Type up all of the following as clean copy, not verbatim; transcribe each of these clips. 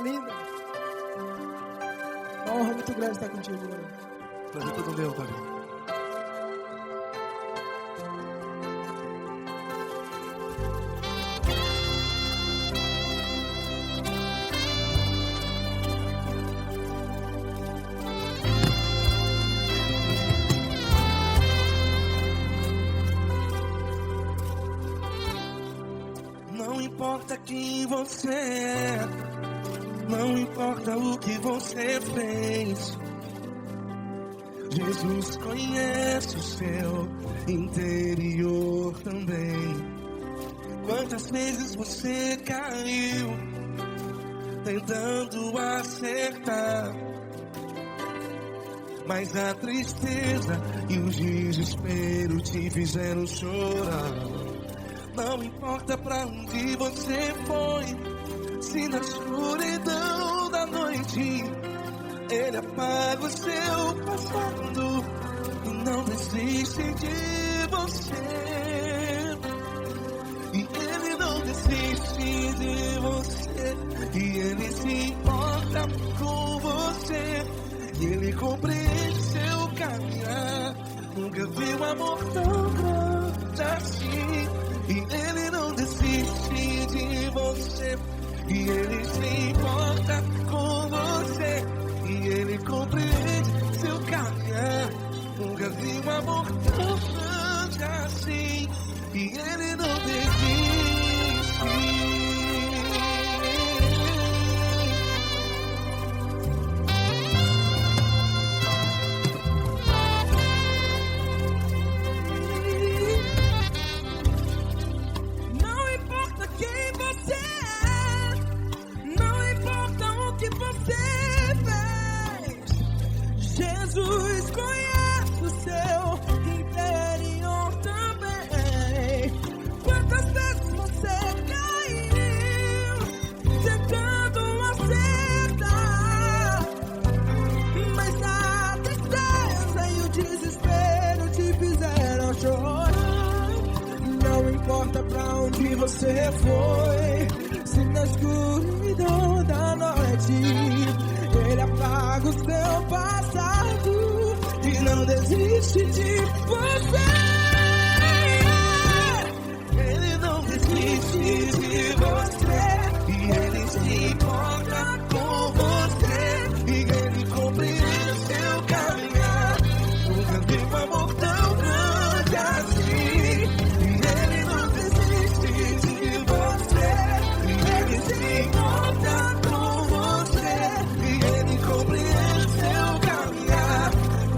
linda. Uma honra muito grande estar contigo, Glória. Prazer todo meu, Glória. Não importa quem você é, não importa o que você fez, Jesus conhece o seu interior também. Quantas vezes você caiu tentando acertar, mas a tristeza e o desespero te fizeram chorar. Não importa pra onde você foi, se na escuridão da noite Ele apaga o seu passado e não desiste de você. E Ele não desiste de você, e Ele se importa com você, e Ele compreende seu caminhar. Nunca vi um amor tão grande assim. E Ele não desiste de você, e Ele se importa com você, e Ele compreende seu caminhar. Nunca vi um amor tão grande assim, e Ele não desiste. Jesus conhece o seu interior também. Quantas vezes você caiu tentando acertar, mas a tristeza e o desespero te fizeram chorar. Não importa pra onde você foi, se na escuridão da noite Ele apaga o seu passado e não desiste de você. Ele não desiste de você, e Ele se importa com você, e Ele compreende seu caminhar. Nunca vi um amor tão grande assim. E Ele não desiste de você, e Ele se importa com você, e Ele compreende seu caminhar.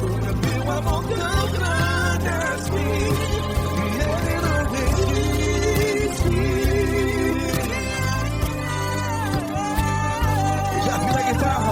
Nunca vi um amor tão grande assim. E Ele não desiste. Já vi a guitarra.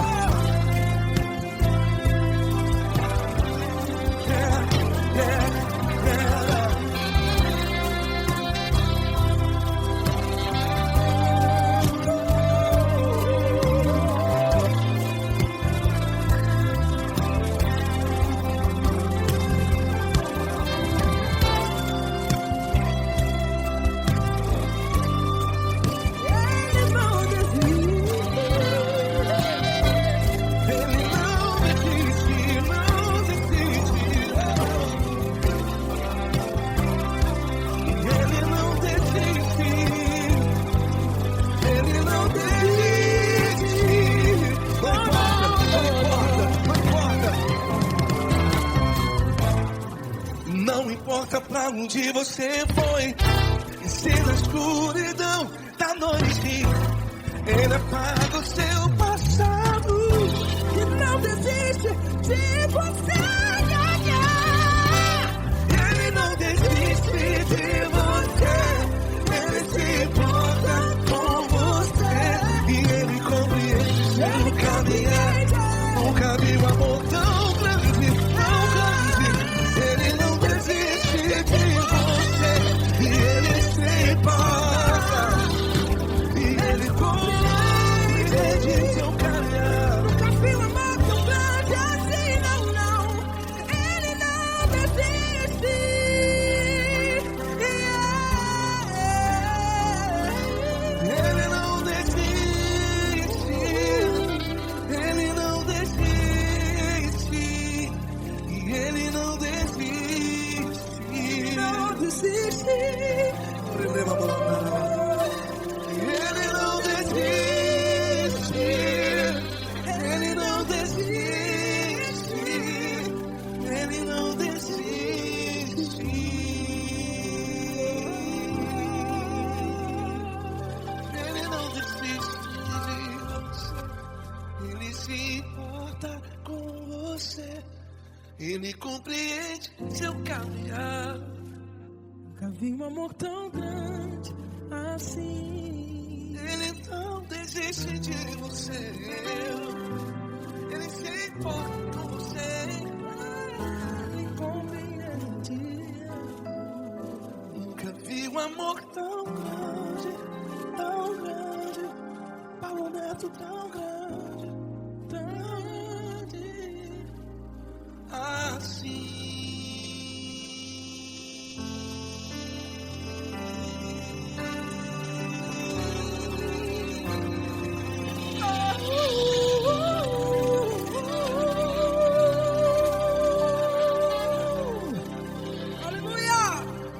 Não importa pra onde você foi, e se na escuridão da noite Ele apaga o seu passado E não desiste de você. Ele não desiste de você, Ele se importa com você, e Ele compreende seu caminhar. Nunca vi um amor tão grande, tão grande. Ele não desiste de você, e Ele se importa, e Ele compreende se importa com você. Ele compreende seu caminhar. Nunca vi um amor tão grande assim. Ele não desiste de você. Ele se importa com você. Ele compreende. Nunca vi um amor tão grande, tão grande. Paulo Neto tão grande, tão grande assim.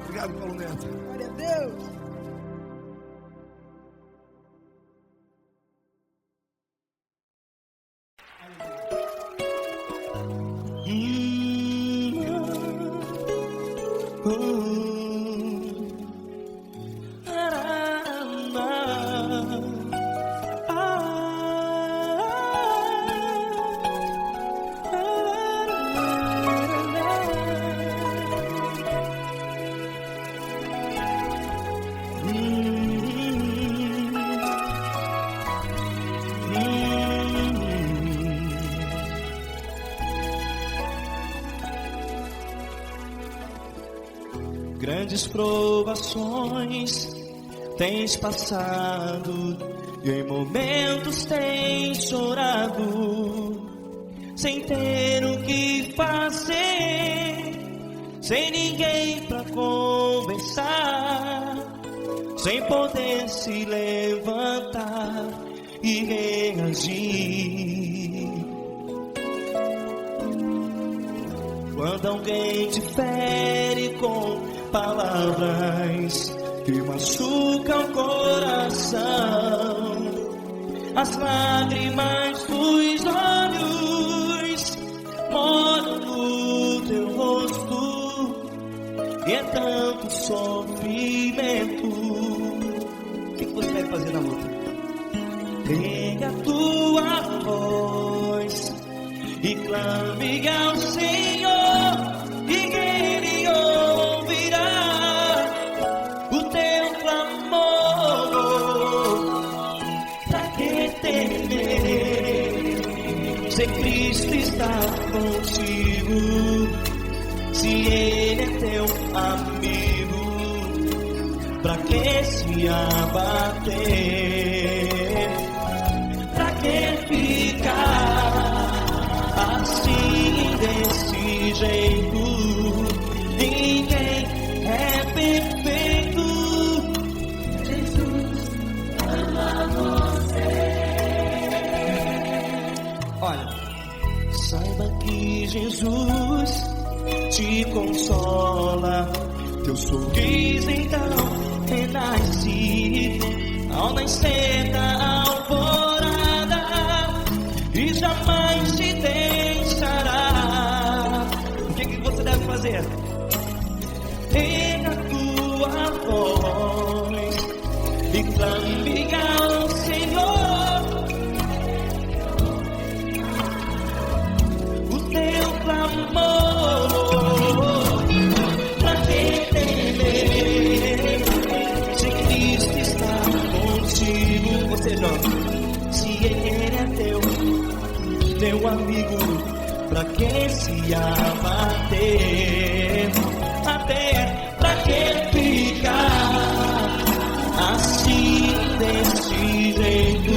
Obrigado, Paulo Neto. Glória a Deus. Grandes provações tens passado e em momentos tens chorado, sem ter o que fazer, sem ninguém pra conversar, sem poder se levantar e reagir. Quando alguém te fere com palavras que machucam o coração, as lágrimas dos olhos moram no teu rosto, e é tanto sofrimento. O que você vai fazer na luta? Pega a tua voz e clame ao Senhor, e Ele ouvirá o teu clamor. Pra que temer, se Cristo está contigo, se Ele é teu amigo? Pra que se abater? Pra que ficar assim desse jeito? Ninguém é perfeito. Jesus ama você. Olha, saiba que Jesus te consola. Teu sorriso então renasce ao nascer da alvorada, e jamais te deixará. O que você deve fazer? Pega a tua voz e clame ao Senhor, o teu clamor. Pra que temer, se Cristo está contigo? Você jovem, se Ele é teu amigo, pra que se abater? Até pra que ficar assim desse jeito?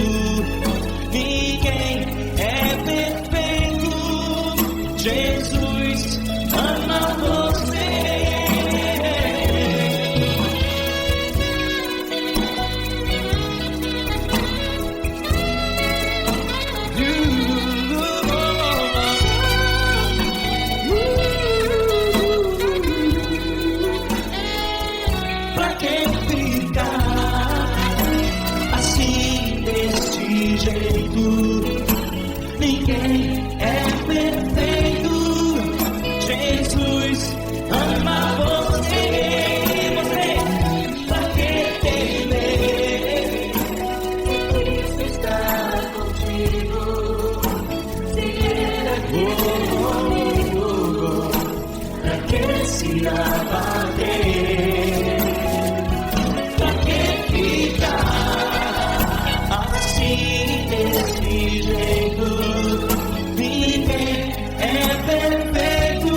Ninguém é perfeito. Jesus ama você. Ninguém é perfeito. Jesus ama você. Você, pra que temer? Cristo está contigo. se abater. Pra que ficar assim desse jeito? Ninguém é perfeito.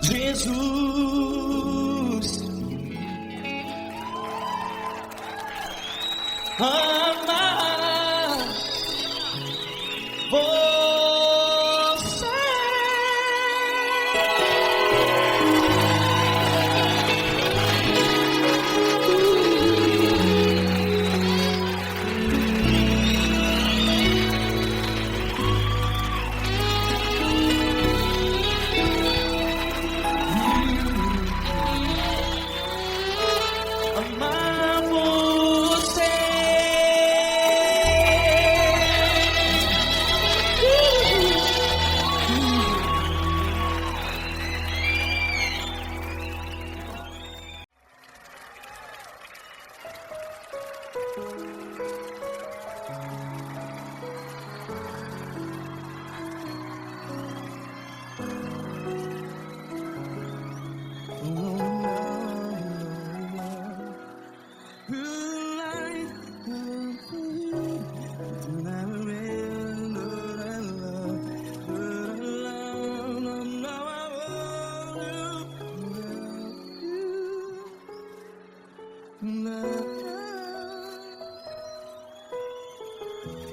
Jesus ama você. Amar você.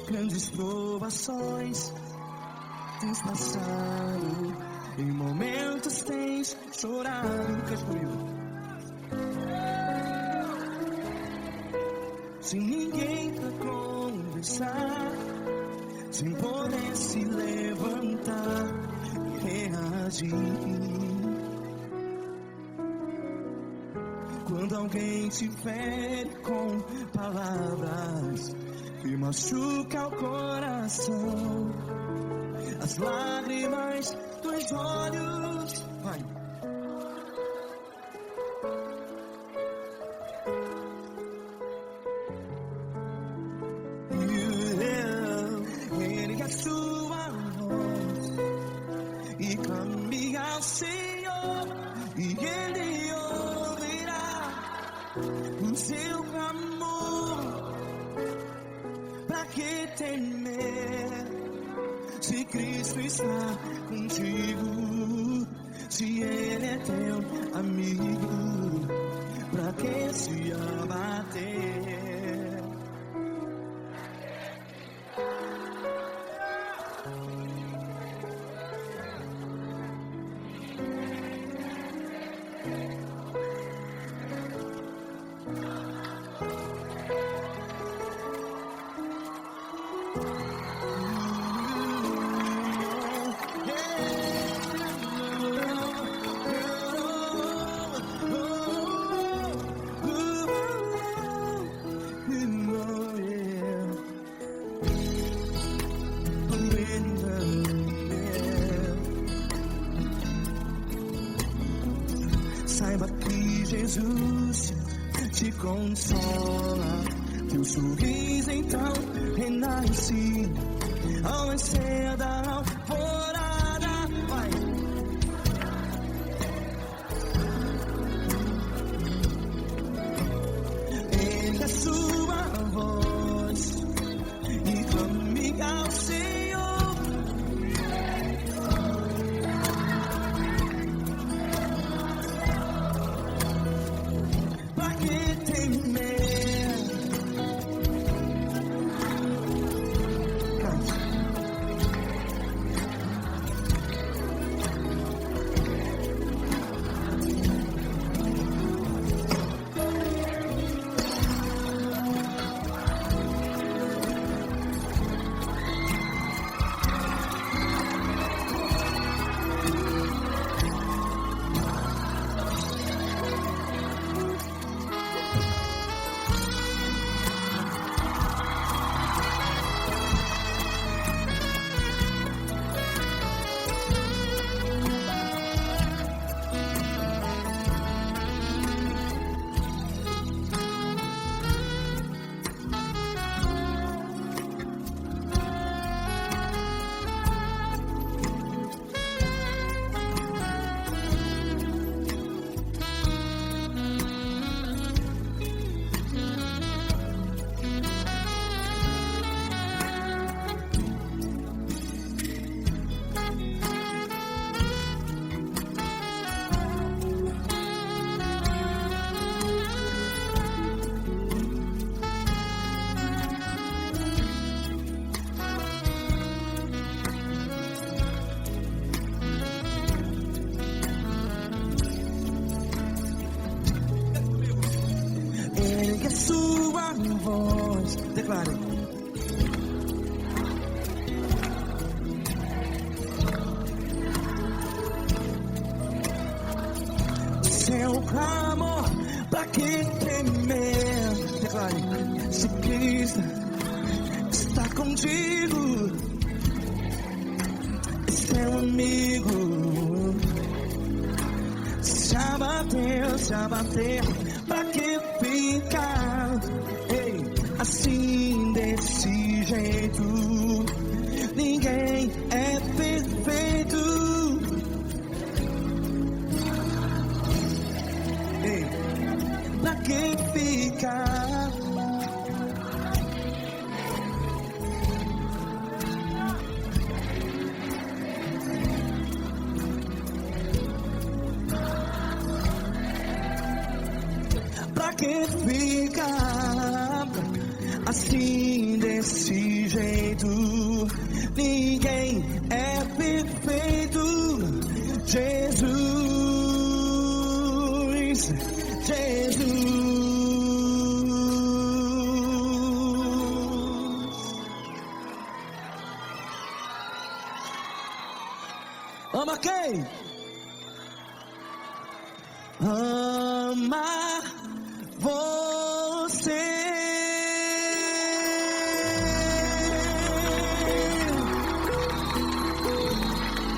Grandes provações tens passado, em momentos tens chorado. Cante comigo. Sem ninguém pra conversar, sem poder se levantar e reagir. Quando alguém te fere com palavras que machuca o coração, as lágrimas dos olhos, vai. Ergue a sua voz e clame ao Senhor, e Ele ouvirá o seu clamor. Pra que temer, se Cristo está contigo, se Ele é teu amigo? Pra que se abater? Saiba que Jesus te consola, teu sorriso então renasce ao nascer da alvorada. Vai. Ergue a sua voz e clame ao Senhor. Pra que temer? sua voz. Declare. Seu clamor, pra que temer? Declare. Se Cristo está contigo, seu amigo. Se abater, pra que ficar? Ei, assim desse jeito, ninguém é perfeito. Ei, pra que ficar? Pra que ficar assim desse jeito? Ninguém é perfeito. Jesus, Jesus. Ama quem? Ama você.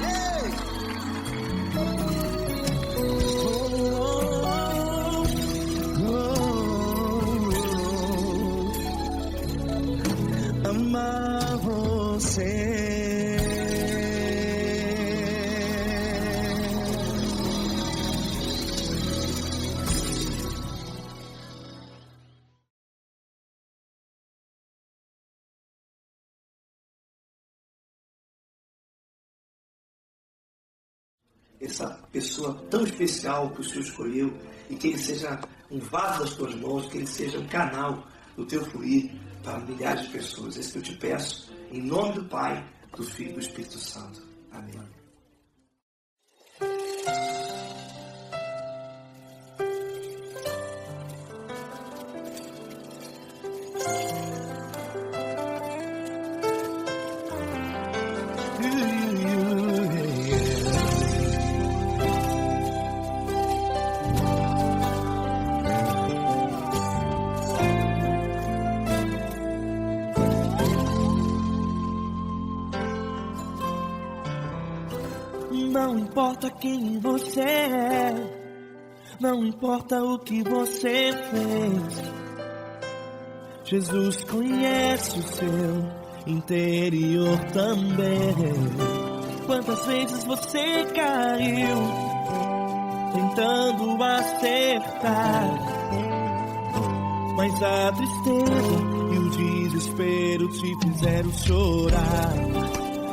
Ei. Ama você. Essa pessoa tão especial que o Senhor escolheu, e que ele seja um vaso das tuas mãos, que ele seja um canal do teu fluir para milhares de pessoas. Esse que eu te peço, em nome do Pai, do Filho e do Espírito Santo. Amém. Não importa quem você é, não importa o que você fez, Jesus conhece o seu interior também. Quantas vezes você caiu tentando acertar, mas a tristeza e o desespero te fizeram chorar.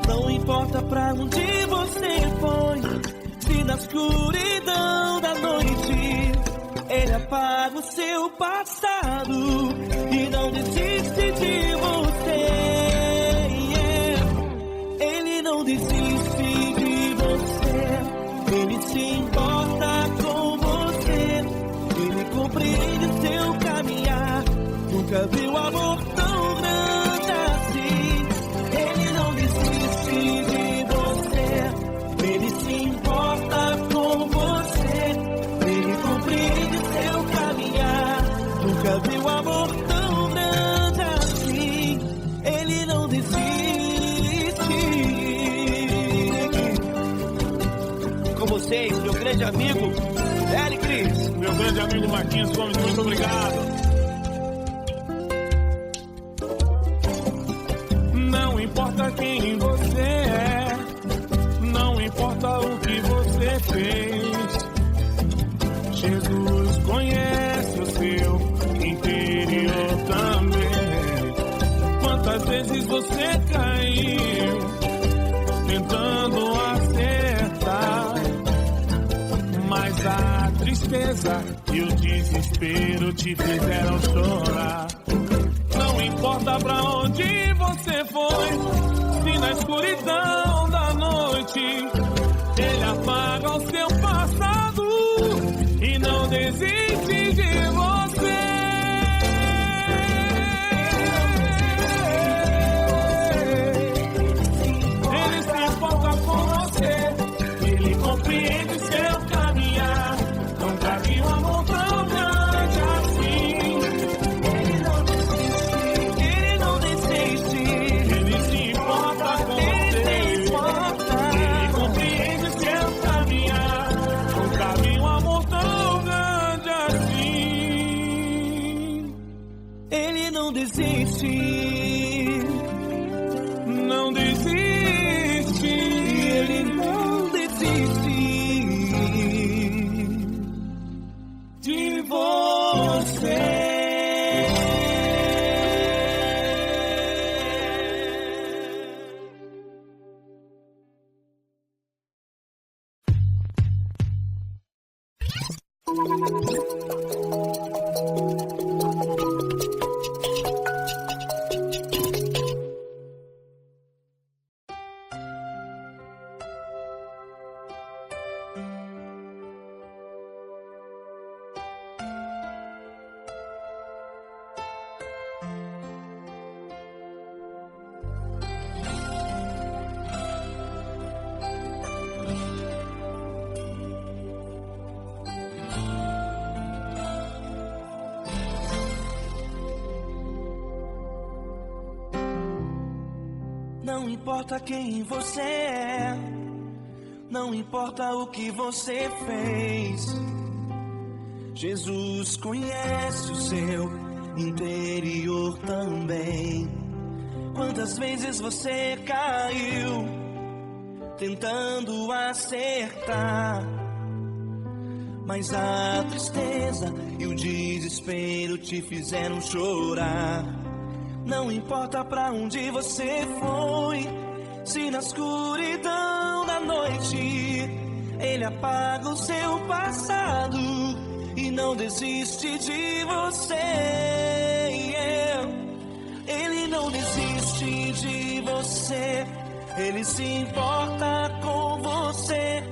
Não importa pra onde você foi, se na escuridão da noite Ele apaga o seu passado e não desiste de você. Ele não desiste de você, Ele se importa com você, Ele compreende o seu caminhar. Nunca viu amor tão grande assim. Ele não desiste de você, Ele se importa com você, Ele compreende o seu caminhar. Nunca viu amor tão grande assim. Ele não desiste. Com vocês, meu grande amigo L. Cris, meu grande amigo Marquinhos Gomes, muito obrigado. Não importa quem você é, não importa o que você fez, Jesus conhece o seu interior também. Quantas vezes você caiu tentando acertar, mas a tristeza e o desespero te fizeram chorar. Não importa pra onde você foi, se na escuridão da noite Ele apaga o seu passado e não desiste de você. desiste, não desiste, Ele não desiste de você. Não importa quem você é, não importa o que você fez, Jesus conhece o seu interior também. Quantas vezes você caiu tentando acertar, mas a tristeza e o desespero te fizeram chorar. Não importa pra onde você foi, se na escuridão da noite Ele apaga o seu passado e não desiste de você. Ele não desiste de você, Ele se importa com você,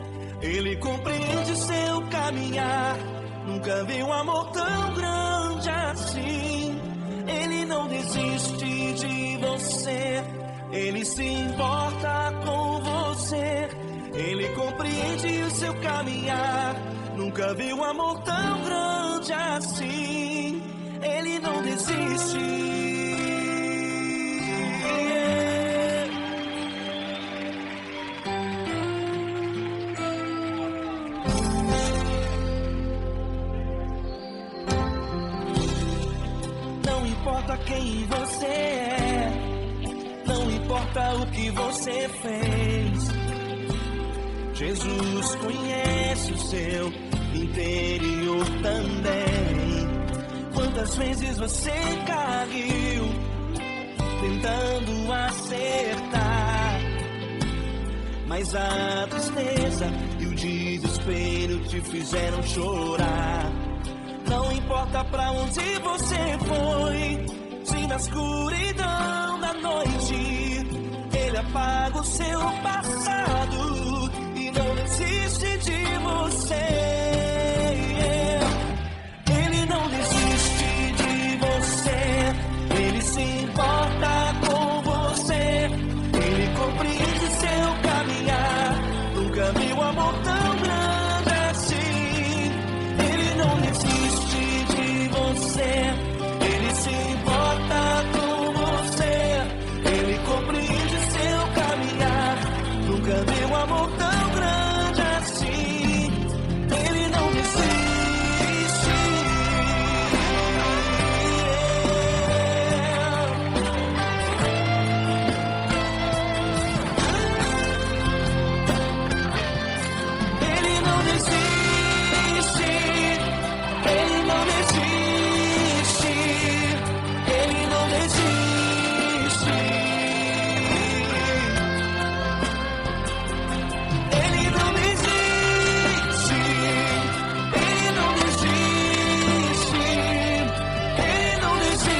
Ele compreende seu caminhar. Nunca vi um amor tão grande assim. Ele não desiste de você, Ele se importa com você, Ele compreende o seu caminhar. Nunca vi um amor tão grande assim. Ele não desiste. Não importa quem você é, não importa o que você fez, Jesus conhece o seu interior também. Quantas vezes você caiu tentando acertar, mas a tristeza e o desespero te fizeram chorar. Não importa pra onde você foi, se na escuridão da noite Ele apaga o seu passado e não desiste de você. Ele não desiste de você, Ele se importa com você, Ele compreende seu caminhar. Nunca vi um amor tão grande assim. Ele não desiste de você, Ele se importa com você, Ele compreende seu caminhar. Nunca vi um amor tão grande assim. Ele não desiste. Ele não desiste. Ele não desiste. Ele não desiste. Ele não desiste. Ele não desiste. Ele não desiste.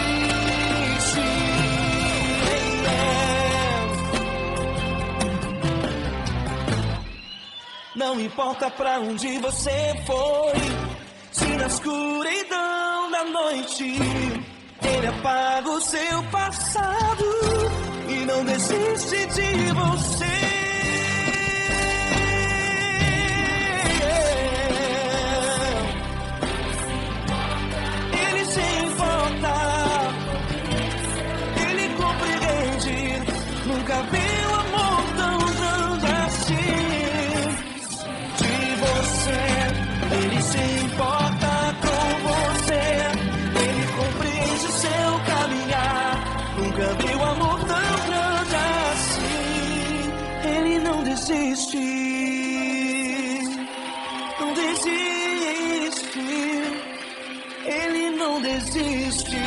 Não importa pra onde você foi, se na escuridão da noite Ele apaga o seu passado e não desiste de você. Ele se importa, Ele compreende. Nunca vi um amor tão grande assim. De você, Ele se importa com você, Ele compreende seu caminhar. desistir.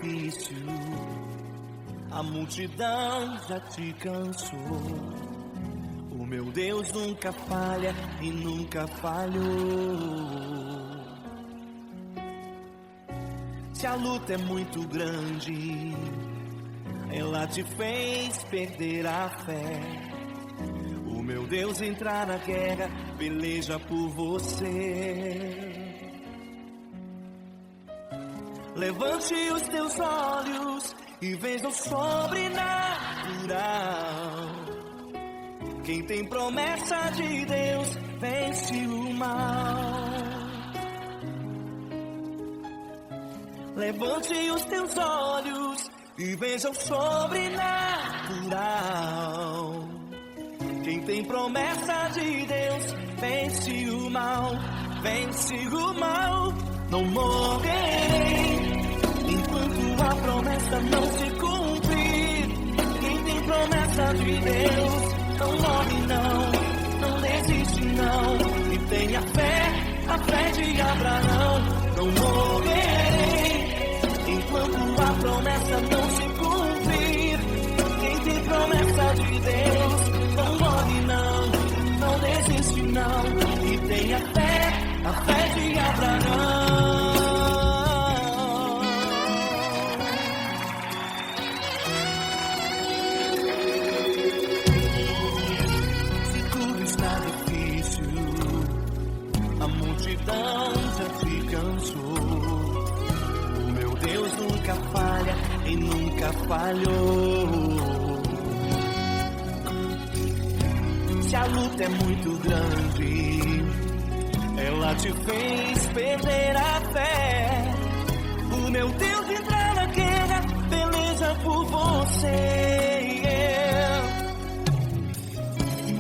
Difícil, a multidão já te cansou. O meu Deus nunca falha e nunca falhou. Se a luta é muito grande, ela te fez perder a fé. O meu Deus entrar na guerra, peleja por você. Levante os teus olhos e veja o sobrenatural. Quem tem promessa de Deus vence o mal. Levante os teus olhos e veja o sobrenatural. Quem tem promessa de Deus vence o mal. Vence o mal. Não morrerei enquanto a promessa não se cumprir. Quem tem promessa de Deus não morre não desiste não. E tenha fé, a fé de Abraão. Não morrerei enquanto a promessa não se cumprir. Quem tem promessa de Deus não morre não desiste não. E tenha fé, a fé de Abraão. Se tudo está difícil, a multidão já te cansou. O meu Deus nunca falha e nunca falhou. Se a luta é muito grande, ela te fez perder a fé. O meu Deus entrar na guerra, peleja por você.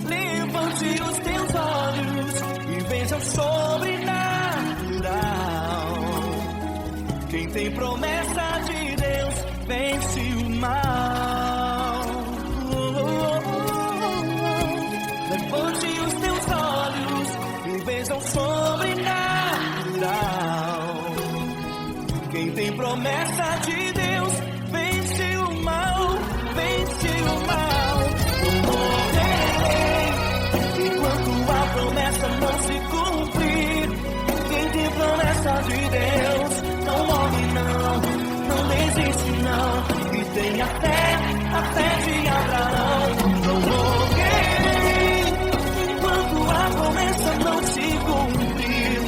Levante os teus olhos e veja o sobrenatural. Quem tem promessa de Deus vence o mal. Levante os teus olhos e veja o sobrenatural. Quem tem promessa de Deus vence o mal, vence o mal. Não morrerei enquanto a promessa não se cumprir. Quem tem promessa de Deus não morre não desiste não. E tenha fé, a fé de Abraão. Não morrerei enquanto a promessa não se cumprir.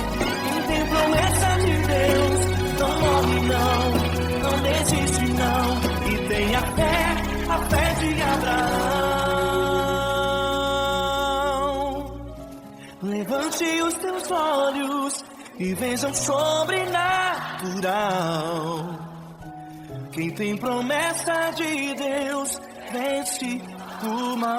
Quem tem promessa de Deus não morre não desiste não. E tenha fé, a fé de Abraão. Levante os teus olhos e veja o sobrenatural. Quem tem promessa de Deus vence o mal.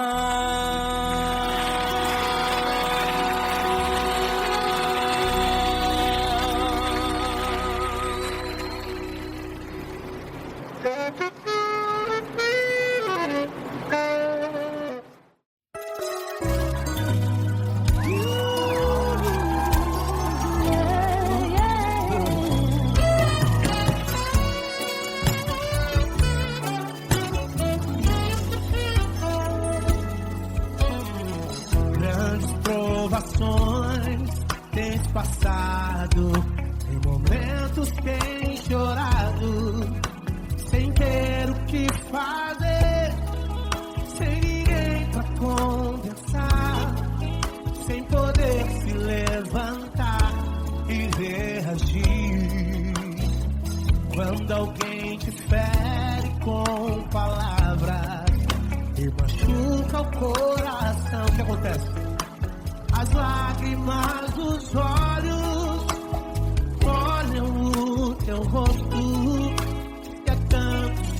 Tens passado, em momentos tens chorado, sem ter o que fazer, sem ninguém pra conversar, sem poder se levantar e reagir. Quando alguém te fere com palavras e machuca o coração, o que acontece? As lágrimas dos olhos molham o teu rosto, e há tantos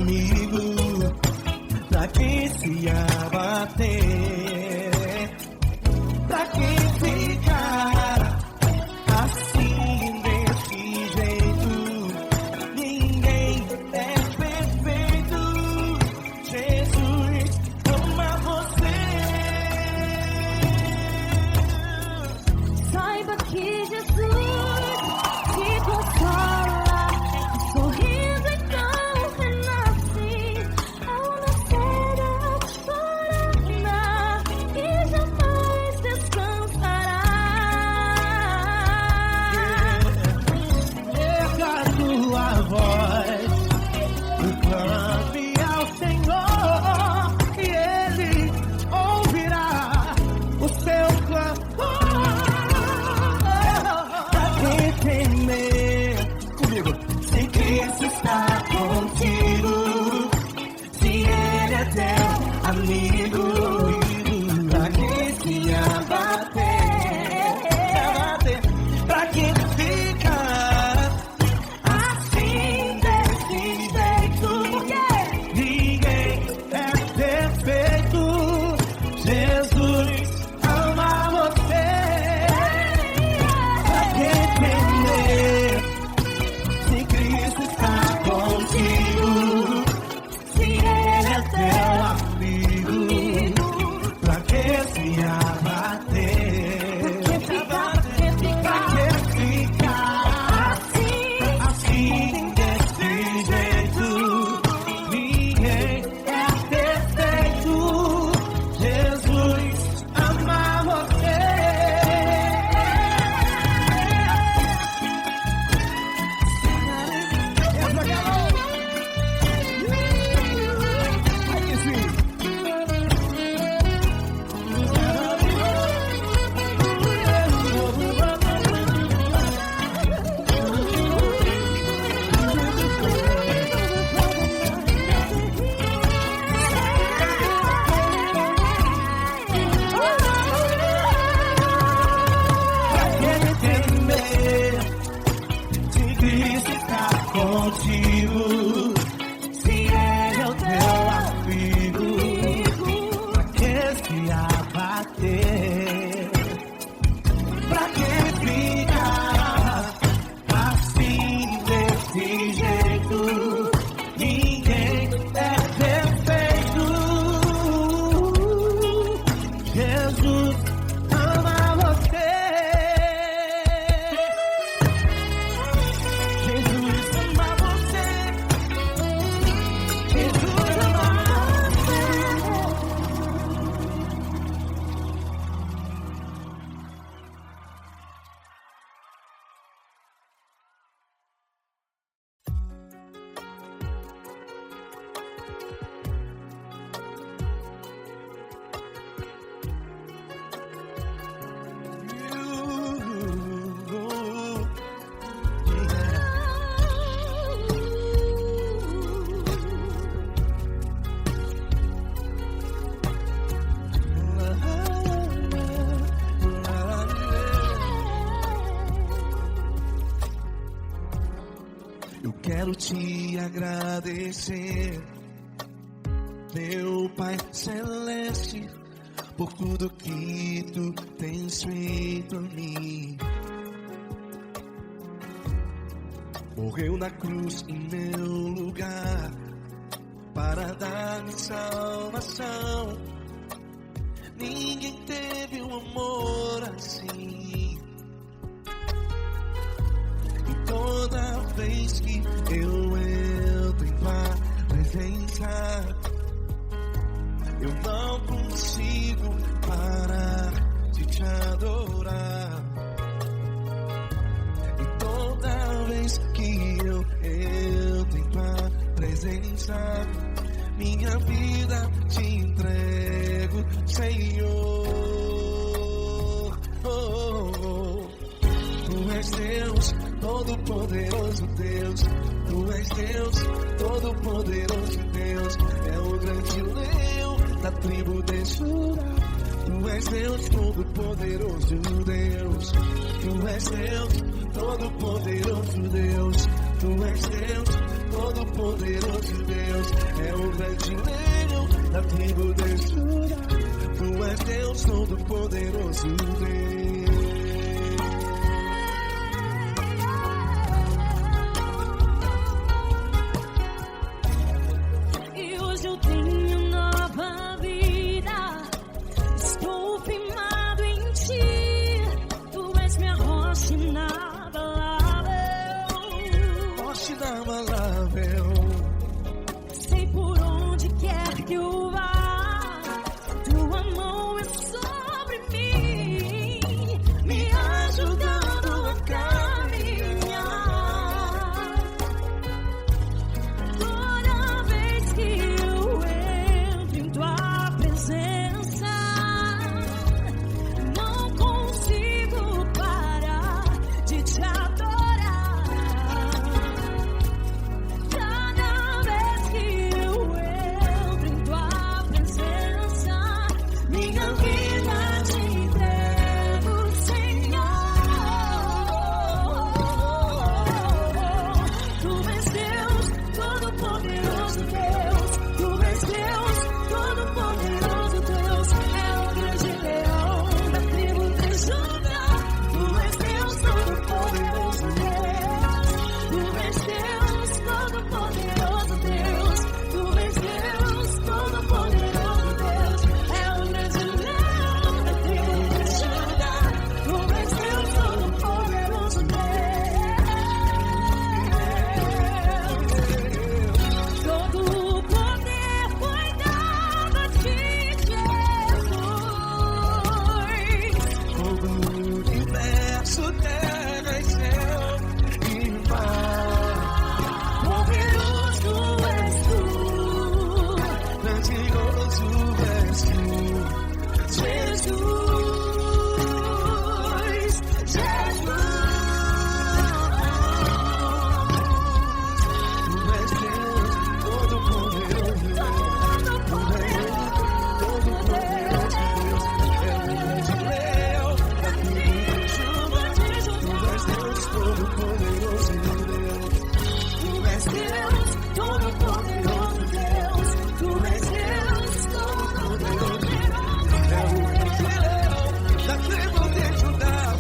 amigo pra quem se abater, pra quem ficar assim desse jeito. Ninguém é perfeito. Jesus ama você. Saiba que Jesus te consola, sorrindo então renasce ao nascer ao chorar e jamais descansará. Erga a tua voz, clame ao Senhor e Ele ouvirá o seu clamor. Pra quem temer, comigo, se Cristo está contigo, se Ele é teu amigo, pra quem se abater, pra quem ficar assim desse jeito, porque ninguém é perfeito. Jesus ama você. Pra quem temer, se Cristo está contigo, se Ele é teu amigo, pra que se abater, pra que ficar assim desse jeito. Ninguém é perfeito. Jesus ama você. Se Cristo está contigo, se Ele é o teu amigo, pra que se abater, pra que ficar assim desse jeito. Ninguém é perfeito. Jesus ama você. Jesus ama você. Jesus ama você. Eu quero te agradecer, meu Pai Celeste, por tudo que tu tens feito a mim. Morreu na cruz em meu lugar para dar-me salvação. Ninguém teve um amor assim. E toda vez que eu entro em tua presença, eu não consigo parar de te adorar. E toda vez que eu entro em tua presença, minha vida te entrego, Senhor. Tu és Deus, Todo-Poderoso Deus. Tu és Deus, Todo-Poderoso Deus. É o grande leão da tribo de Judá. Tu és Deus, Todo-Poderoso Deus. Tu és Deus, Todo-Poderoso Deus. Tu és Deus, Todo-Poderoso Deus é o grande leão da tribo de Judá. Tu és Deus, Todo-Poderoso Deus. E hoje eu tenho nova vida. Estou firmado em ti. Tu és minha rocha inabalável. Rocha inabalável. Sei por onde quer que eu vá, tua mão é sobre mim, me ajudando a caminhar. Toda vez que eu entro em tua presença, não consigo parar de te adorar. Cada vez que eu entro em tua presença, minha vida te entrego, Senhor. Tu és Deus, Todo-Poderoso Deus. Tu és Deus, Todo-Poderoso Deus. É o grande leão da tribo de Judá. Tu és Deus, Todo-Poderoso Deus. Tu és Deus, Todo-Poderoso Deus. Tu és Deus, Todo-Poderoso Deus. É o grande leão da tribo de Judá. Tu és Deus, Todo-Poderoso Deus. Todo o poder foi dado a ti, Jesus. Todo o universo, terra e céu e mar. Poderoso és tu, Grandioso és tu, Jesus. tu és Deus, Todo-Poderoso Deus. Todo-Poderoso Deus é o grande leão da tribo de Judá. Tu és Deus, Todo-Poderoso Deus. Tu és Deus, Todo-Poderoso Deus. Tu és Deus, Todo-Poderoso É o grande leão da tribo de Judá.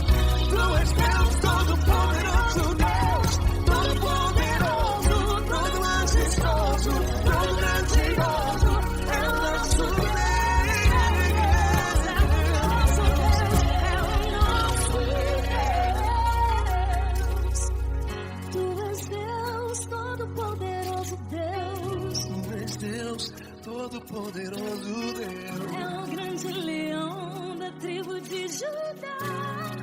Tu és Deus, Todo-Poderoso Deus. Todo-Poderoso, todo majestoso, todo grandioso é o nosso Tu és Deus, Todo-Poderoso Deus. Tu és Deus, Todo-Poderoso Deus. É o grande leão da tribo de Judá.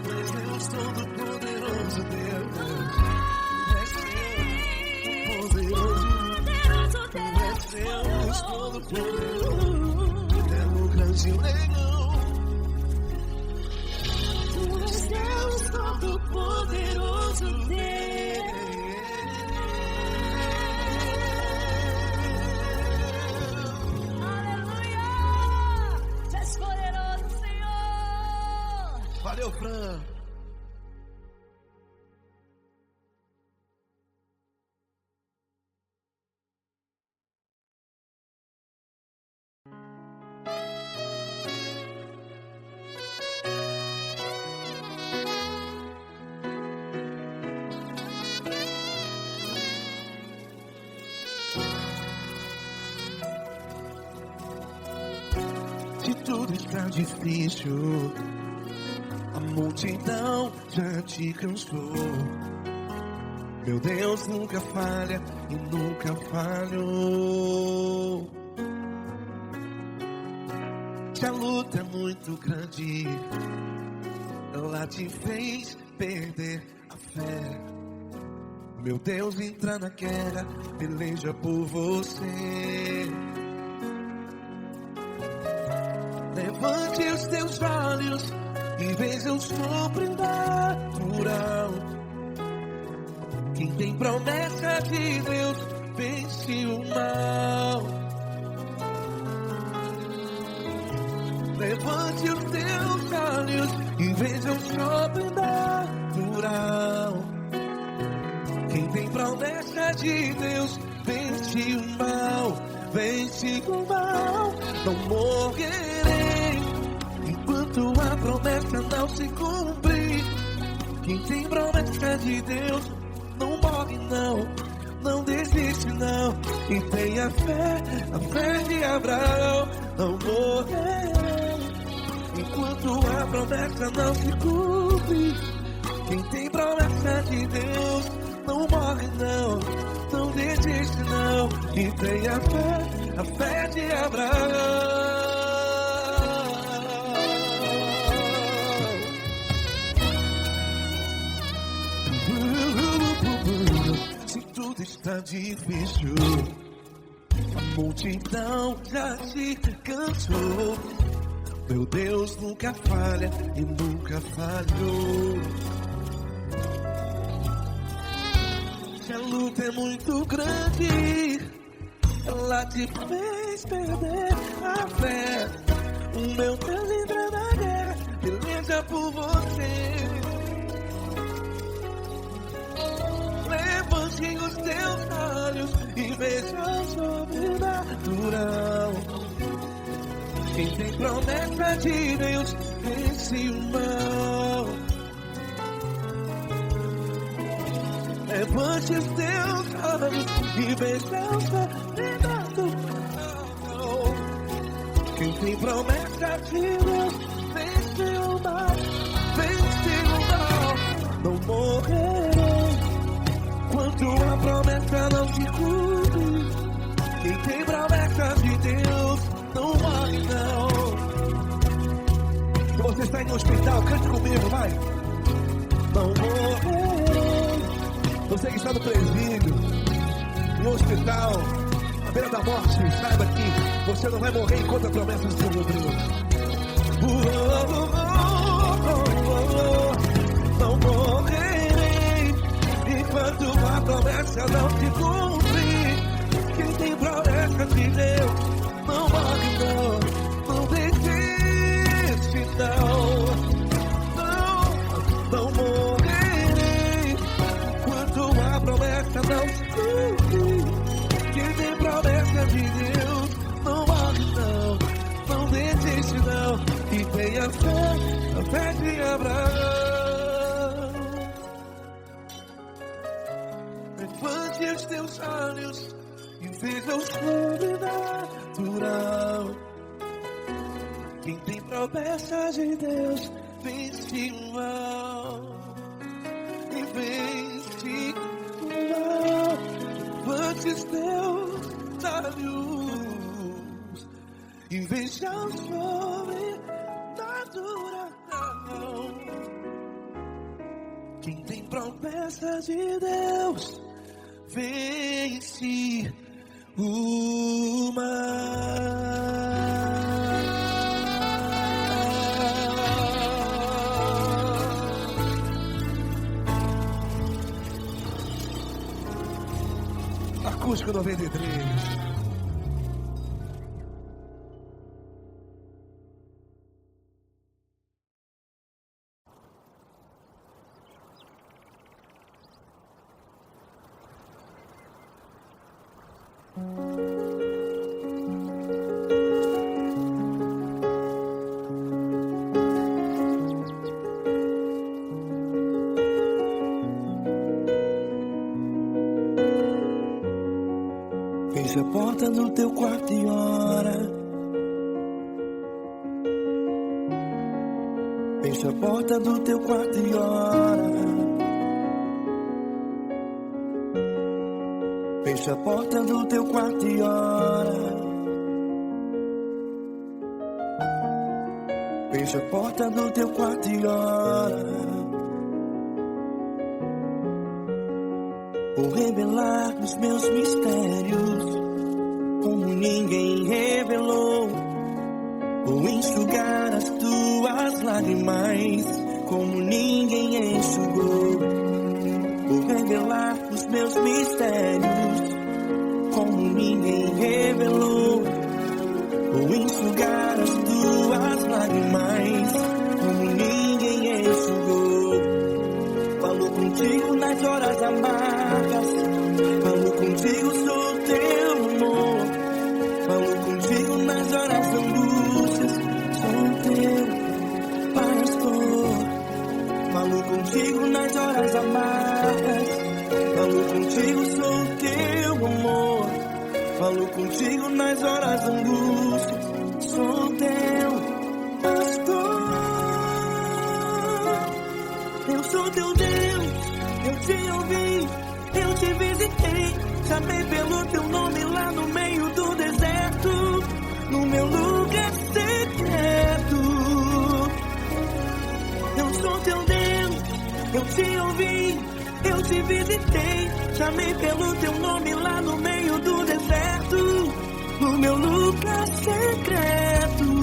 Tu és Deus, Todo-Poderoso Deus. Tu és Deus, poderoso. Poderoso Tu és Deus, Deus. Todo-Poderoso. É o grande leão. Tu és Deus, Todo-Poderoso Deus. Aleluia! Tu és poderoso, Senhor. Valeu, Fran. Se tudo está difícil, a multidão já te cansou. Meu Deus nunca falha e nunca falhou. Se a luta é muito grande, ela te fez perder a fé. Meu Deus entra na guerra, peleja por você. Levante os teus olhos e veja o sobrenatural. Quem tem promessa de Deus vence o mal. Levante os teus olhos e veja o sobrenatural. Quem tem promessa de Deus vence o mal, vence o mal. Não morrerei enquanto a promessa não se cumprir. Quem tem promessa de Deus não morre não, não desiste não. E tem a fé de Abraão. Não morrerei enquanto a promessa não se cumpre. Quem tem promessa de Deus não morre não, não desiste não. E tem a fé de Abraão. Se tudo está difícil, a multidão já se cansou. Meu Deus nunca falha e nunca falhou. Se a luta é muito grande, ela te fez perder a fé. O meu Deus entra na guerra, peleja por você. Levante os teus olhos e veja o sobrenatural. Quem tem promessa de Deus vence o mal. Levante os teus olhos e veja o sobrenatural. Quem tem promessa de Deus vence o mal, vence o mal. Não morrerei enquanto a promessa não se cumpre. Quem tem promessa de Deus não morre não. Se você está em um hospital, cante comigo, vai. Não morrerei. Você que está no presídio, em um hospital, à beira da morte, saiba que você não vai morrer enquanto a promessa não se cumprir. Não morrerei enquanto a promessa não se cumprir. Quem tem promessa de Deus não morre não, não desiste não. Não morrerei enquanto a promessa não se cumprir. Quem tem promessa de Deus não morre não, não desiste não. E tem a fé de Abraão. Levante os teus olhos e veja o sobrenatural. Quem tem promessa de Deus vence o mal, e vence o mal. Levante os teus olhos e veja o sobrenatural. Quem tem promessa de Deus vence o mal. Acústico 93. Fecha a porta do teu quarto e ora. Fecha a porta do teu quarto e ora. Fecha a porta do teu quarto e ora. Fecha a porta do teu quarto e ora. Vou revelar os meus mistérios como ninguém revelou. Vou enxugar as tuas lágrimas como ninguém enxugou. Vou revelar os meus mistérios como ninguém revelou. Vou enxugar as tuas lágrimas como ninguém enxugou. Falo contigo nas horas amargas, falo contigo, sou teu contigo nas horas amargas. Falo contigo, sou teu amor. Falo contigo nas horas angústias. Sou teu pastor. Eu sou teu Deus, eu te ouvi, eu te visitei. Chamei pelo teu nome lá no meio do deserto, no meu lugar secreto. Eu sou teu Deus, eu te ouvi, eu te visitei. Chamei pelo teu nome lá no meio do deserto, no meu lugar secreto.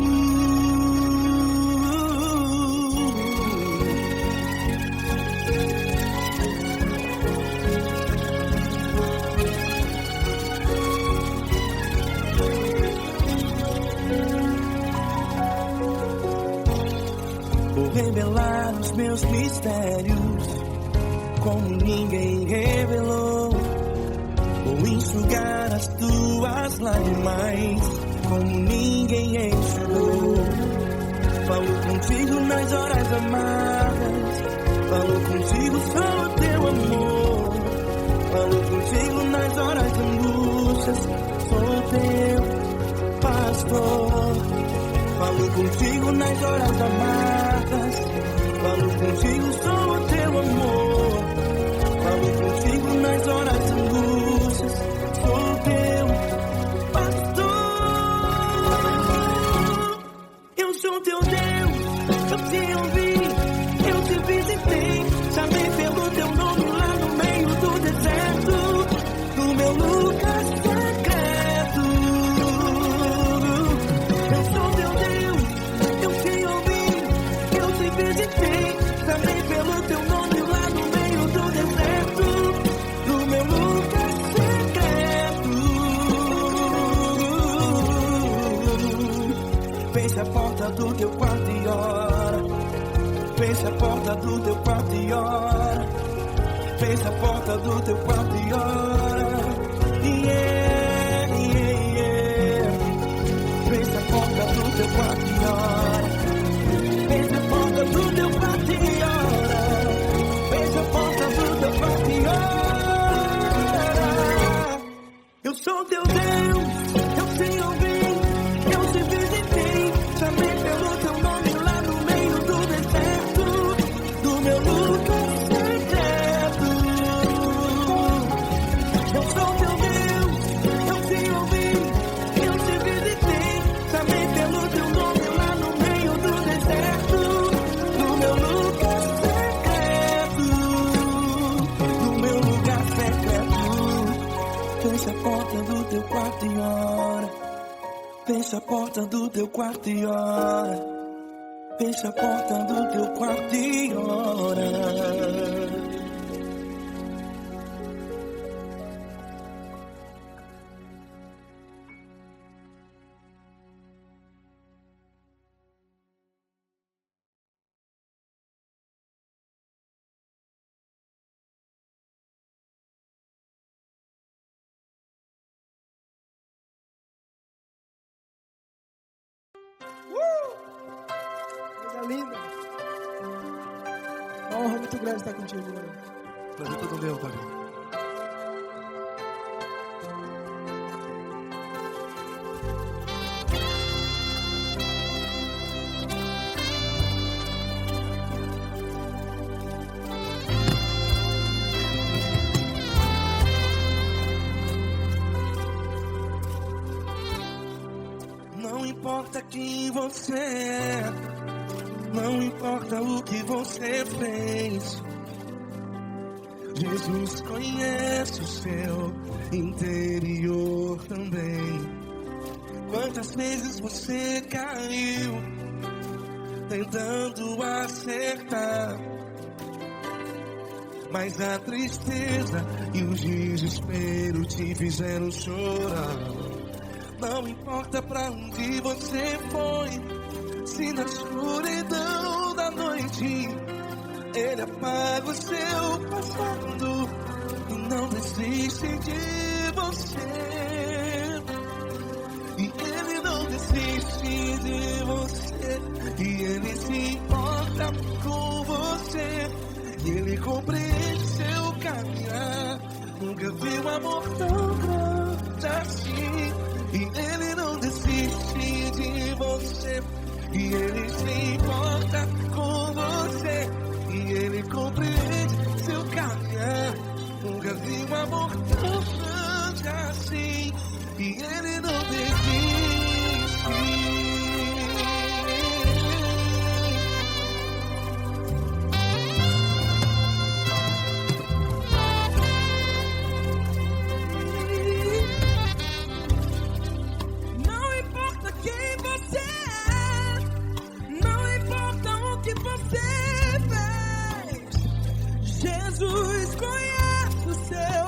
Vou revelar os meus mistérios como ninguém revelou. Vou enxugar as tuas lágrimas como ninguém enxugou. Falo contigo nas horas amargas. Falo contigo, sou teu amor. Falo contigo nas horas angústias. Sou teu pastor. Falo contigo nas horas amargas. Falo contigo, sou teu amor. Falo contigo nas horas angústias. Sou teu pastor. Eu sou teu Deus, eu te ouvi, eu te visitei. Chamei pelo teu nome lá no meio do deserto, no meu lugar secreto. Eu sou teu Deus, eu te ouvi, eu te visitei. Chamei pelo teu nome lá no meio do deserto, no meu lugar secreto. Feche a porta do teu quarto e ora. Feche a porta do teu quarto e ora. Feche a porta do teu quarto e ora. Yeah, yeah, yeah. Feche a porta do teu quarto e ora. Feche a porta do teu quarto e ora. Feche a porta do teu quarto e ora. Eu sou teu Deus, eu te ouvi, eu te visitei. Chamei pelo teu nome lá no meio do deserto, do meu lugar secreto. Eu sou teu Deus, eu te ouvi, eu te visitei. Chamei pelo teu nome lá no meio do deserto, do meu lugar secreto, do meu lugar secreto. Fecha a porta do teu quarto e ora. Fecha a porta do teu quarto e ora. Fecha a porta do teu quarto e ora. Coisa linda. Uma honra muito grande estar contigo, mano. Prazer todo meu, Fabinho. Não importa quem você é, não importa o que você fez, Jesus conhece o seu interior também. Quantas vezes você caiu tentando acertar, mas a tristeza e o desespero te fizeram chorar. Não importa pra onde você foi, se na escuridão da noite Ele apaga o seu passado e não desiste de você. E Ele não desiste de você, e Ele se importa com você. e Ele compreende seu caminhar. Nunca vi um amor tão grande assim, e Ele não desiste de você, e Ele se importa com você, e Ele compreende seu caminhar. Nunca vi um amor tão grande assim, e Ele não desiste. Não importa quem você é, não importa o que você fez, Jesus conhece o seu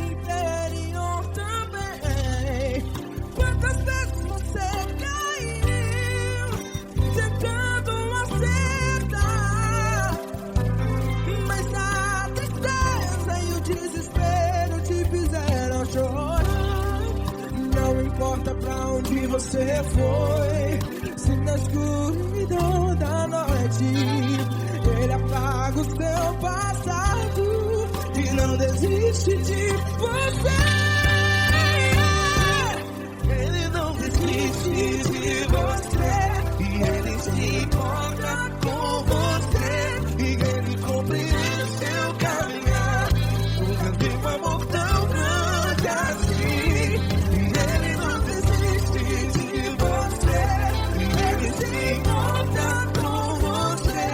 interior também. Quantas vezes você caiu tentando acertar, mas a tristeza e o desespero te fizeram chorar. Não importa pra onde você foi, se na escuridão da noite Ele apaga o seu passado e não desiste de você. Ele não desiste de você, e Ele se importa com você, e Ele compreende seu caminhar. Nunca vi um amor tão grande assim, e Ele não desiste de você, e Ele se importa com você,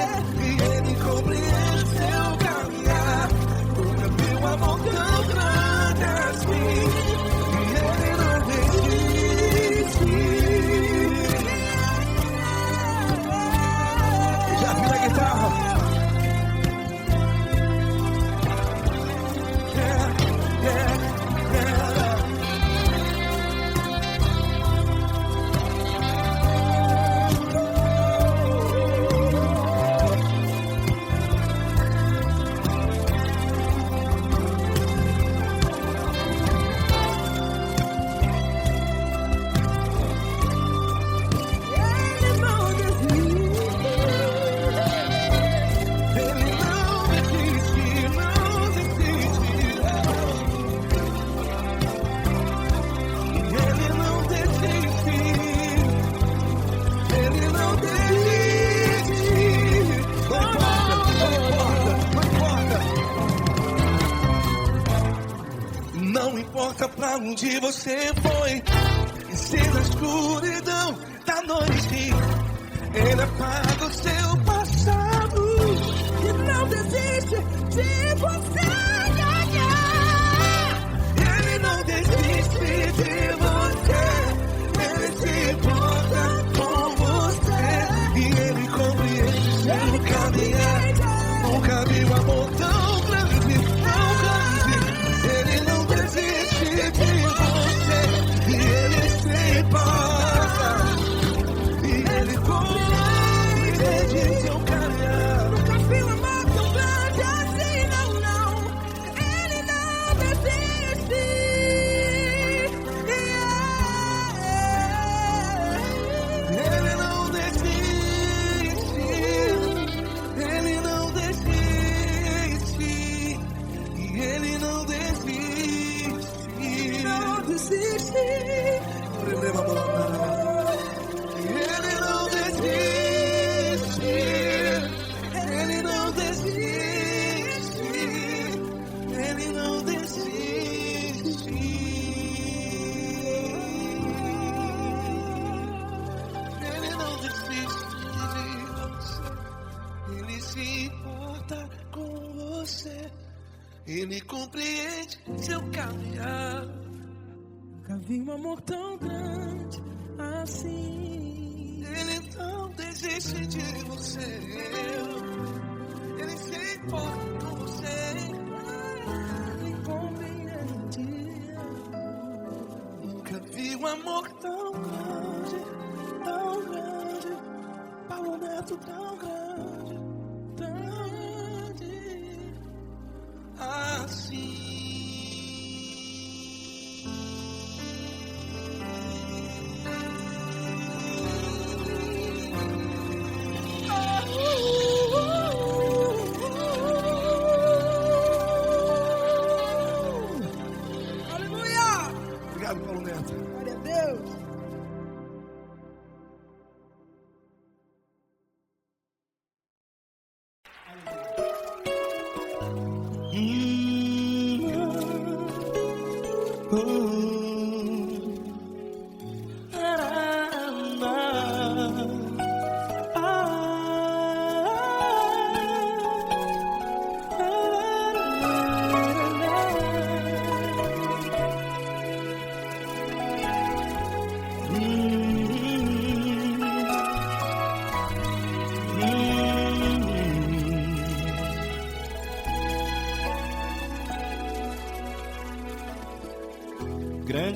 e Ele compreende seu caminhar. Nunca vi um amor tão grande assim, e Ele não desiste. Já vi a guitarra. Ele não desiste. Ele não desiste, não desiste. Ele não desiste. Ele não desiste. Não importa pra onde você foi, e se na escuridão da noite Ele apaga o seu passado E não desiste de você. Ele não desiste de você, Ele se importa com você, e Ele compreende seu caminhar. Nunca vi um amor tão grande, tão grande. Ele não desiste de você, e Ele se importa, e Ele compreende seu caminhar. Nunca vi um amor tão grande assim, não, não. Ele não desiste. Ele não desiste, Ele não desiste, e Ele não desiste. Não desiste. Ele não desiste, Ele não desiste, Ele não desiste. Ele não desiste de você, Ele se importa com você, Ele compreende seu caminhar. Nunca vi um amor tão grande assim. Ele não desiste de você, Ele se importa com você, Ele compreende. nunca vi um amor tão grande, Paulo Neto tão grande, assim.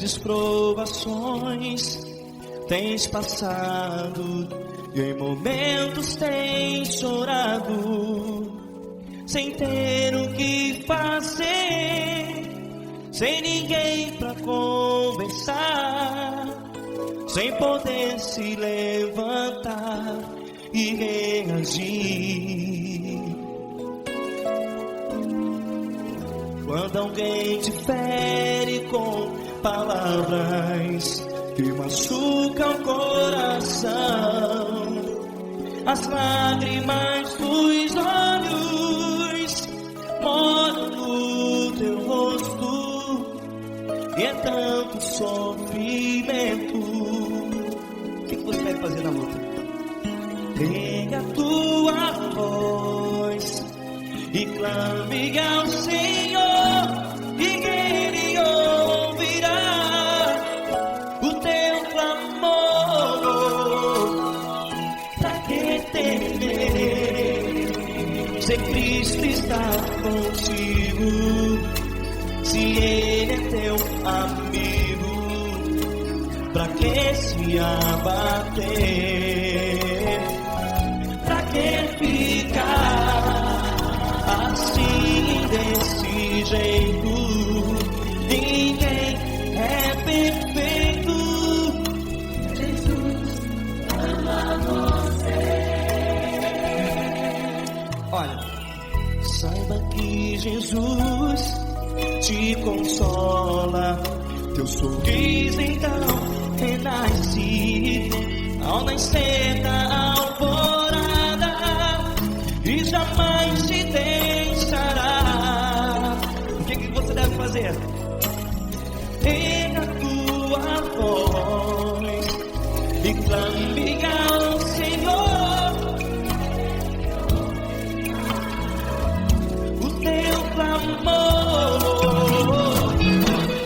grandes provações tens passado e em momentos tens chorado, sem ter o que fazer, sem ninguém pra conversar, sem poder se levantar e reagir. Quando alguém te fere com palavras que machucam o coração, as lágrimas dos olhos molham no teu rosto, e é tanto sofrimento. O que você deve fazer na luta? Pega a tua voz e clame ao Senhor, e Ele ouvirá o teu clamor. Pra que temer, se Cristo está contigo, se Ele é teu amigo? Pra que se abater? Pra que ficar assim desse jeito? Ninguém é perfeito. Jesus ama você. Olha, saiba que Jesus te consola, teu sorriso então renasce ao nascer da alvorada, e jamais te deixará. O que você deve fazer? Erga a tua voz e clame ao Senhor, o teu clamor.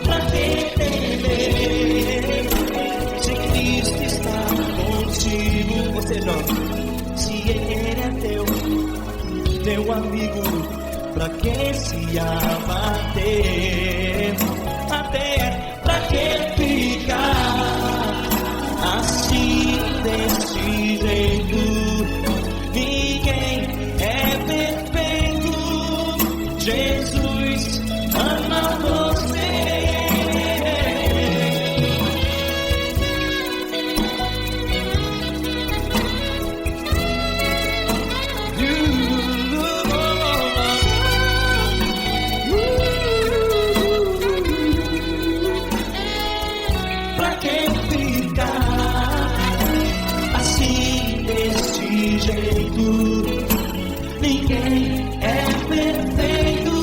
Pra que temer, se Cristo está contigo? Você jovem, se Ele é teu amigo, pra que se abater? Até pra que ficar assim desse jeito? Ninguém é perfeito. Jesus ama você. Ninguém é perfeito.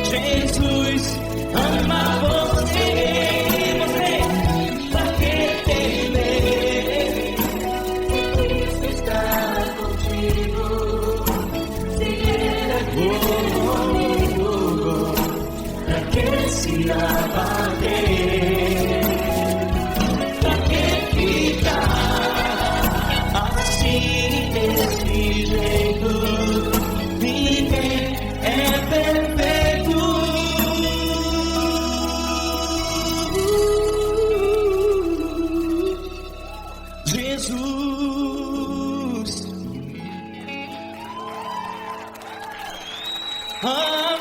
Jesus ama você. Você, pra que temer? Cristo está contigo. Se Ele é teu amigo, pra que se abater? Pra que ficar assim desse jeito? Ninguém é perfeito. Jesus ama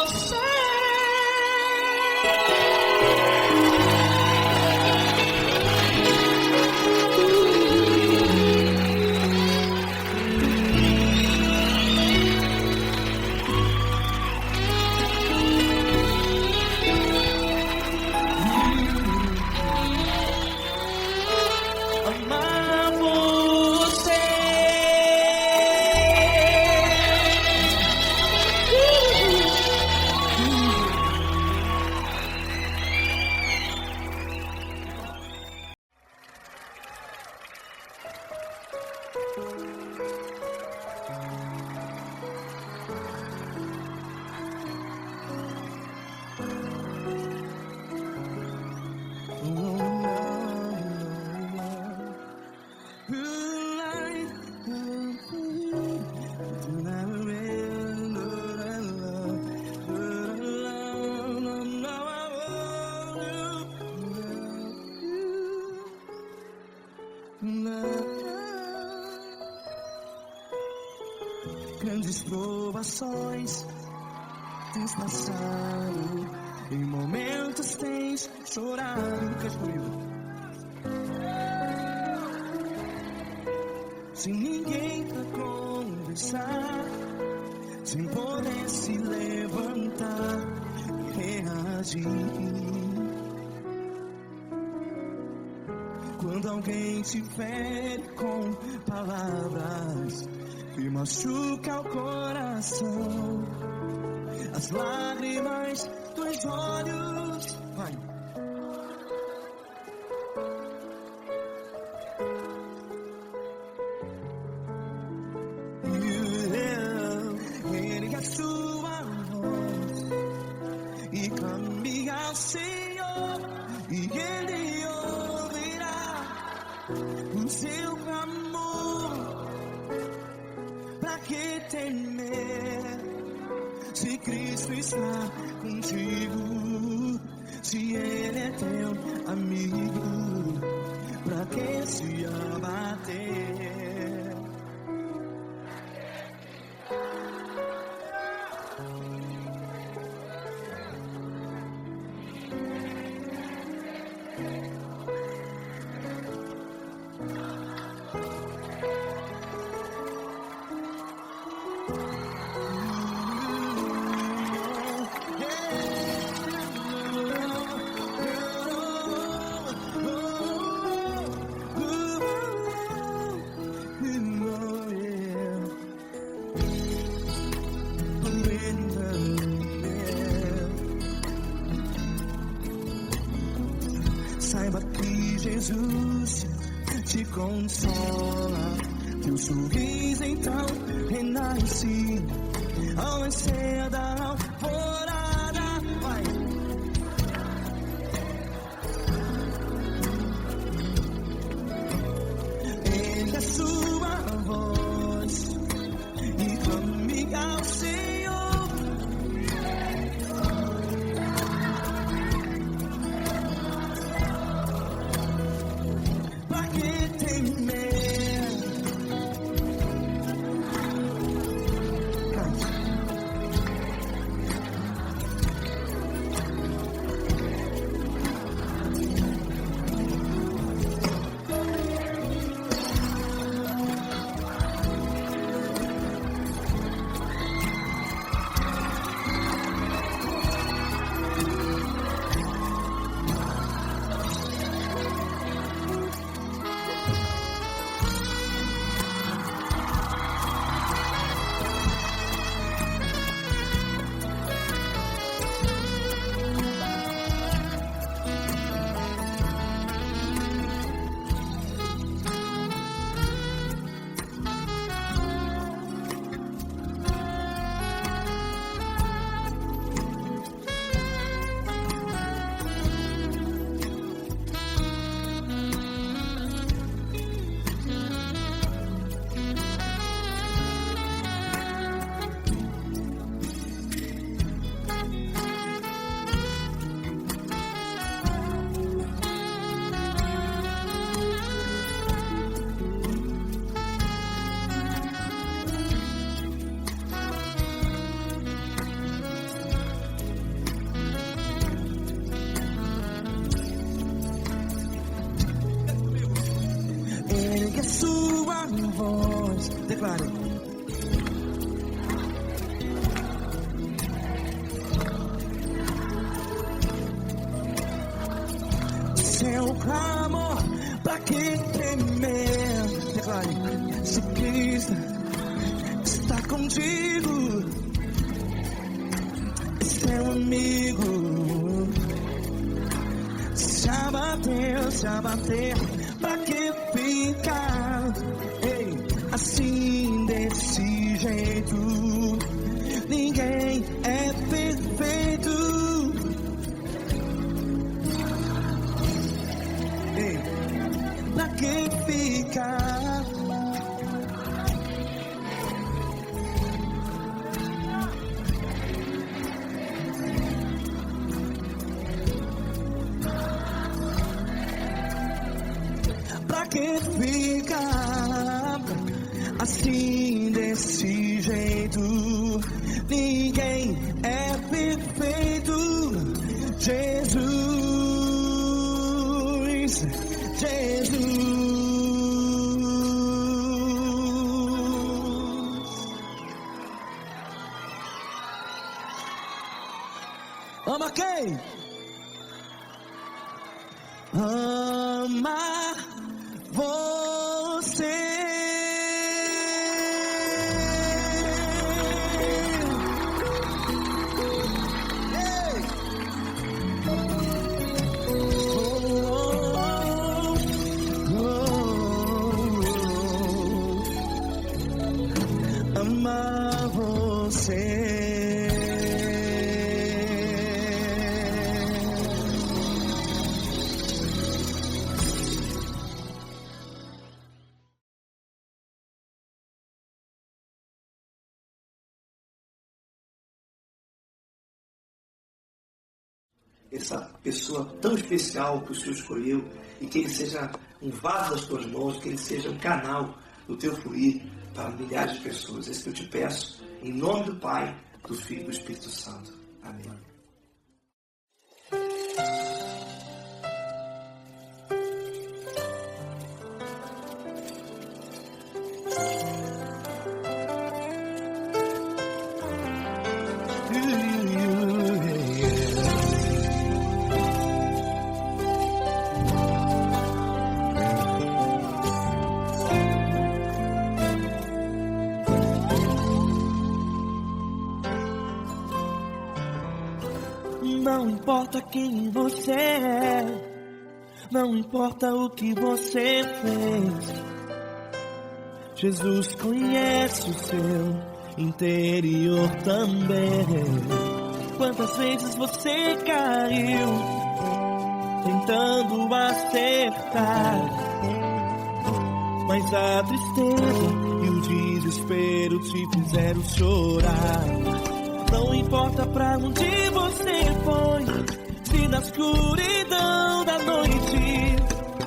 você. Amar você. grandes provações tens passado, em momentos tens chorado. Cante comigo. Sem ninguém pra conversar, sem poder se levantar e reagir. Quando alguém te fere com palavras que machuca o coração, as lágrimas dos olhos, vai. Ergue a sua voz e clame ao Senhor, e Ele ouvirá o seu clamor. Pra que temer, se Cristo está contigo, se Ele é teu amigo? Pra que se abater? Saiba que Jesus te consola, teu sorriso então renasce ao nascer da alvorada. Vai. Ergue a sua voz e clame ao Senhor. Pra que temer? Ergue a sua voz, declare. Seu clamor, pra que temer? Declare. Se Cristo está contigo, é seu amigo. Se abater, pra que ficar, ei, assim desse jeito? Ninguém é perfeito. Ei, pra que ficar? Pra que ficar assim desse desse jeito. Ninguém é perfeito. Jesus, Jesus. Ama quem? Ama você. Amar você. Essa pessoa tão especial que o Senhor escolheu, e que ele seja um vaso das tuas mãos, que ele seja um canal do teu fluir para milhares de pessoas. Esse que eu te peço, em nome do Pai, do Filho e do Espírito Santo. Amém. Não importa quem você é, não importa o que você fez, Jesus conhece o seu interior também. Quantas vezes você caiu, tentando acertar, mas a tristeza e o desespero te fizeram chorar. Não importa pra onde você foi, se na escuridão da noite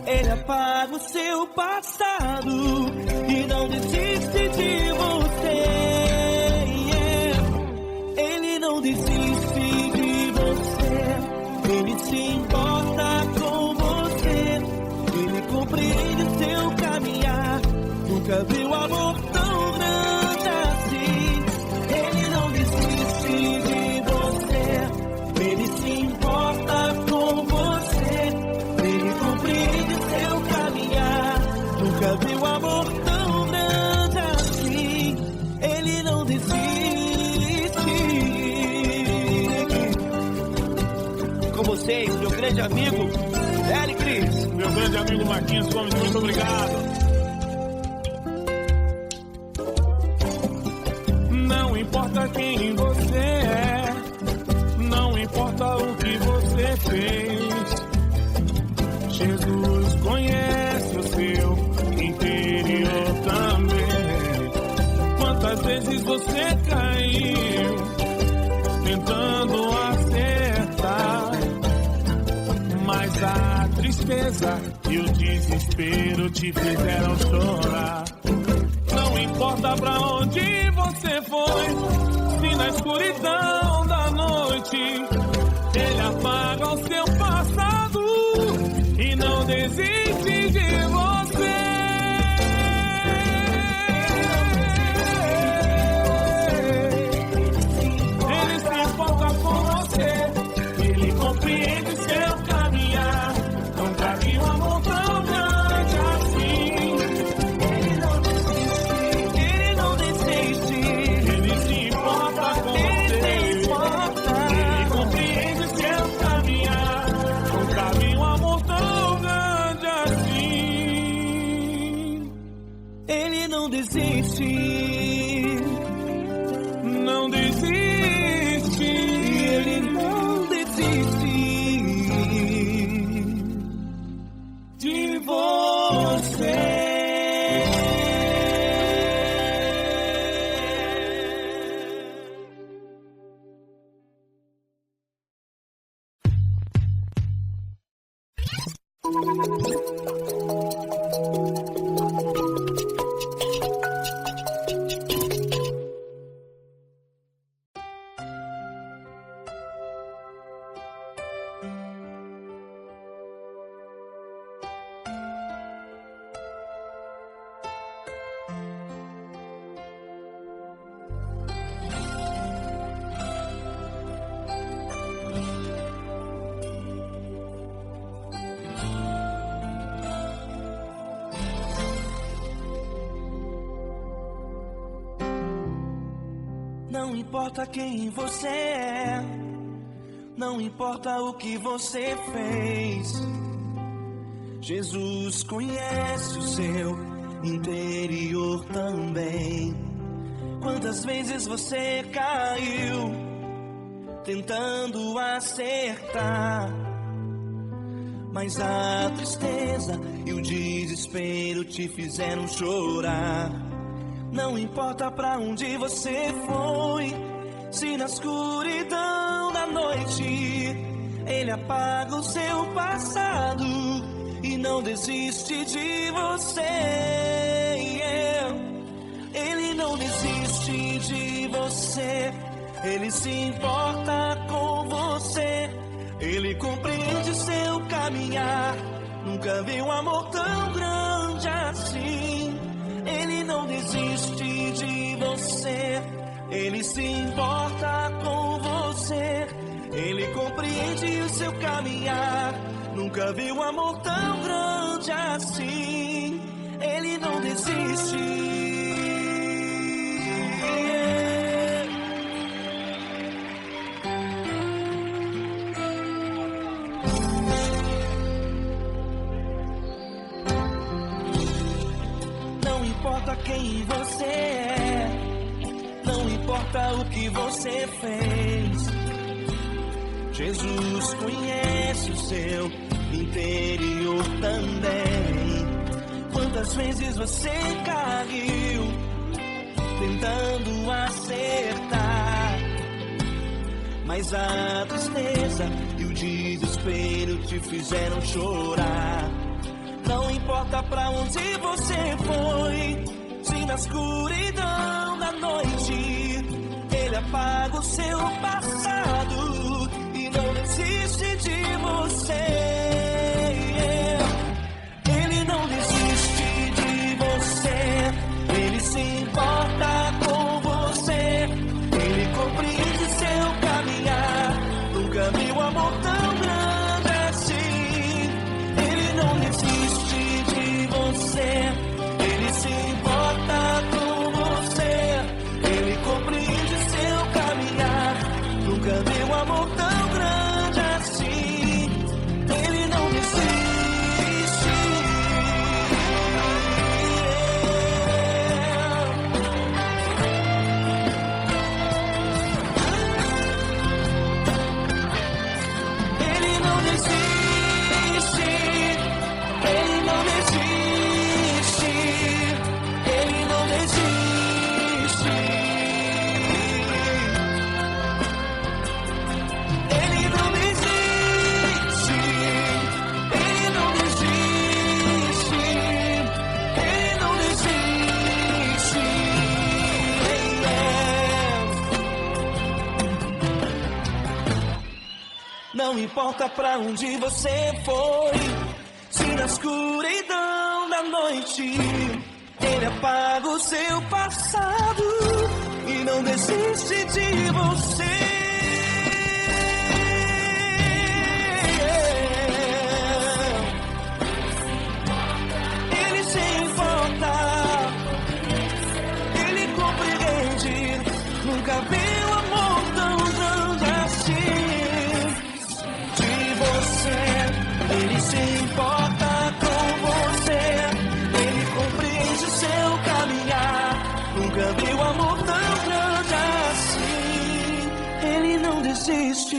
Ele apaga o seu passado e não desiste de você. Ele não desiste de você, Ele se importa com você, Ele compreende o seu caminhar. Nunca viu amor tão grande assim. Ele não desiste de você, Ele se importa com você, Ele compreende o seu caminhar. Nunca viu amor tão grande assim. Ele não desiste. Com vocês, meu grande amigo L. Cris. Meu grande amigo Marquinhos Gomes, muito obrigado. Não importa quem você é, não importa o que você fez, Jesus conhece o seu interior também. Quantas vezes você caiu, tentando acertar, mas a tristeza e o desespero te fizeram chorar. Não importa pra onde você foi, se na escuridão da noite Ele apaga o seu passado e não desiste de você. Ele se importa com você, Ele compreende seu caminhar. Nunca vi um amor tão grande assim. Ele não desiste, Ele se importa com você, Ele compreende seu caminhar. Nunca vi um amor tão grande assim. Ele não desiste, Não desiste, Ele não desiste de você. importa quem você é, não importa o que você fez, Jesus conhece o seu interior também. Quantas vezes você caiu tentando acertar, mas a tristeza e o desespero te fizeram chorar. Não importa pra onde você foi, se na escuridão da noite Ele apaga o seu passado e não desiste de você. Ele não desiste de você, Ele se importa com você, Ele compreende seu caminhar. Nunca vi um amor tão grande assim. Ele não desiste de você, Ele se importa com você, Ele compreende o seu caminhar. Nunca vi um amor tão grande assim. Ele não desiste. Não importa quem você é, não importa o que você fez, Jesus conhece o seu interior também. Quantas vezes você caiu tentando acertar, mas a tristeza e o desespero te fizeram chorar. Não importa pra onde você foi, se na escuridão da noite Ele apaga o seu passado e não desiste de você. Ele não desiste de você, Ele se importa com você, Ele compreende seu caminhar. Nunca vi um amor tão grande assim. Ele não desiste de você, Ele se importa com você, Ele compreende seu caminhar. Nunca vi um amor tão grande assim. Ele não desiste. Ele não desiste. Ele não desiste. Ele não desiste. Ele não desiste. Ele não desiste. Ele não desiste. Não importa pra onde você foi, se na escuridão da noite Ele apaga o seu passado e não desiste de você. Ele se importa, Ele compreende. Nunca vi um amor tão grande assim. De você, Ele se importa com você, Ele compreende o seu caminhar. Nunca vi um amor tão grande assim. Ele não desiste,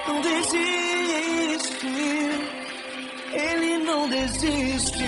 não desiste, Ele não desiste.